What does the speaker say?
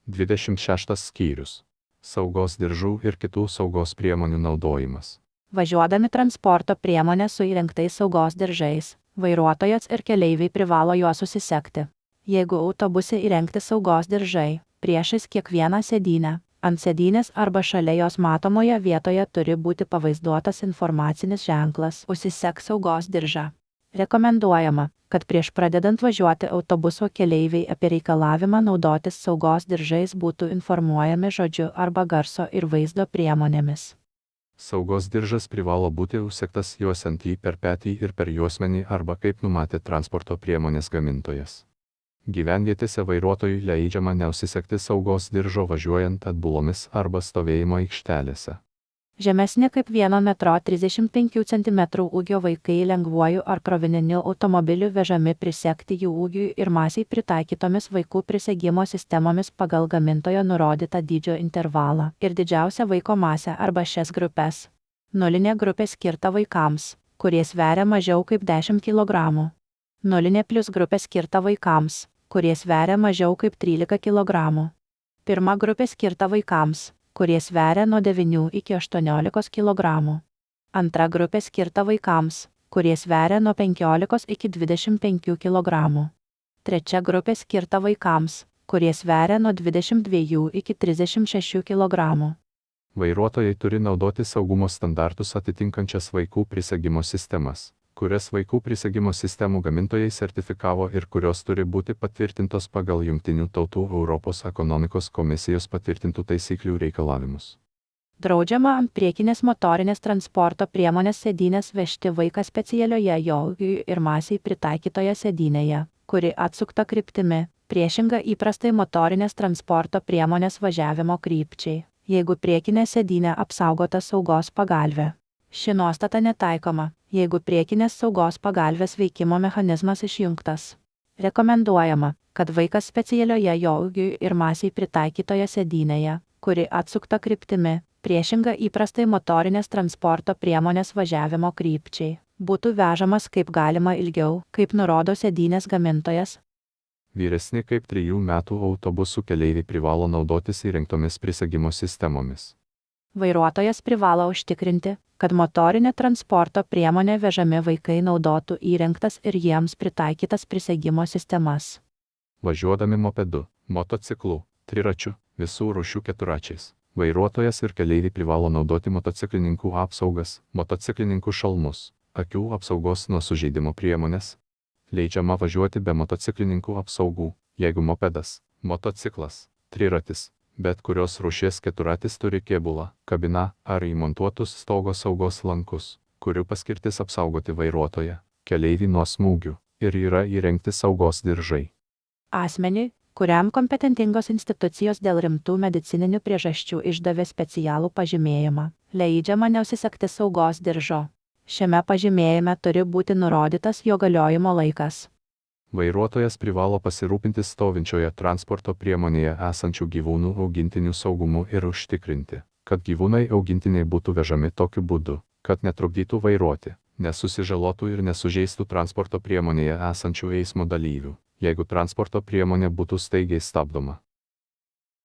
26 skyrius. Saugos diržų ir kitų saugos priemonių naudojimas. Važiuodami transporto priemonę su įrengtais saugos diržais, vairuotojas ir keleiviai privalo juos susisegti. Jeigu autobuse įrengti saugos diržai, priešais kiekvieną sėdynę, ant sėdynės arba šalia jos matomoje vietoje turi būti pavaizduotas informacinis ženklas "Užsisek saugos diržą". Rekomenduojama, kad prieš pradedant važiuoti autobuso keleiviai apie reikalavimą naudotis saugos diržais būtų informuojami žodžiu arba garso ir vaizdo priemonėmis. Saugos diržas privalo būti užsegtas juosiant jį per petį ir per juosmenį arba kaip numatė transporto priemonės gamintojas. Gyvenvietėse vairuotojui leidžiama neužsisegti saugos diržo važiuojant atbulomis arba stovėjimo aikštelėse. Žemesnė kaip 1,35 cm ūgio vaikai lengvuoju ar krovininiu automobiliu vežami prisegti jų ūgiui ir masiai pritaikytomis vaikų prisegimo sistemomis pagal gamintojo nurodytą dydžio intervalą ir didžiausią vaiko masę arba šias grupes. Nulinė grupė skirta vaikams, kurie sveria mažiau kaip 10 kg. Nulinė plius grupė skirta vaikams, kurie sveria mažiau kaip 13 kg. Pirma grupė skirta vaikams, kurie sveria nuo 9 iki 18 kg. Antra grupė skirta vaikams, kurie sveria nuo 15 iki 25 kg. Trečia grupė skirta vaikams, kurie sveria nuo 22 iki 36 kg. Vairuotojai turi naudoti saugumo standartus atitinkančias vaikų prisegimo sistemas, kurias vaikų prisegimo sistemų gamintojai sertifikavo ir kurios turi būti patvirtintos pagal Jungtinių tautų Europos ekonomikos komisijos patvirtintų taisyklių reikalavimus. Draudžiama ant priekinės motorinės transporto priemonės sėdynės vežti vaiką specialioje jo ūgiui ir masiai pritaikytoje sėdynėje, kuri atsukta kryptimi, priešinga įprastai motorinės transporto priemonės važiavimo krypčiai, jeigu priekinė sėdynė apsaugota saugos pagalve. Ši nuostata netaikoma, jeigu priekinės saugos pagalvės veikimo mechanizmas išjungtas. Rekomenduojama, kad vaikas specialioje jo ūgiui ir masiai pritaikytoje sėdynėje, kuri atsukta kryptimi, priešinga įprastai motorinės transporto priemonės važiavimo krypčiai, būtų vežamas kaip galima ilgiau, kaip nurodo sėdynės gamintojas. Vyresni kaip 3 metų autobusų keleiviai privalo naudotis įrengtomis prisegimo sistemomis. Vairuotojas privalo užtikrinti, kad motorinė transporto priemonė vežami vaikai naudotų įrengtas ir jiems pritaikytas prisegimo sistemas. Važiuodami mopedu, motociklu, triračiu, visų rūšių keturračiais, vairuotojas ir keleiviai privalo naudoti motociklininkų apsaugas, motociklininkų šalmus, akių apsaugos nuo sužeidimo priemonės. Leidžiama važiuoti be motociklininkų apsaugų, jeigu mopedas, motociklas, triratis, bet kurios rūšies keturratis turi kėbulą, kabiną ar įmontuotus stogo saugos lankus, kurių paskirtis apsaugoti vairuotoją, keleivį nuo smūgių, ir yra įrengti saugos diržai. Asmeniui, kuriam kompetentingos institucijos dėl rimtų medicininių priežasčių išdavė specialų pažymėjimą, leidžiama neužsisegti saugos diržo. Šiame pažymėjime turi būti nurodytas jo galiojimo laikas. Vairuotojas privalo pasirūpinti stovinčioje transporto priemonėje esančių gyvūnų augintinių saugumu ir užtikrinti, kad gyvūnai augintiniai būtų vežami tokiu būdu, kad netrukdytų vairuoti, nesusižalotų ir nesužeistų transporto priemonėje esančių eismo dalyvių, jeigu transporto priemonė būtų staigiai stabdoma.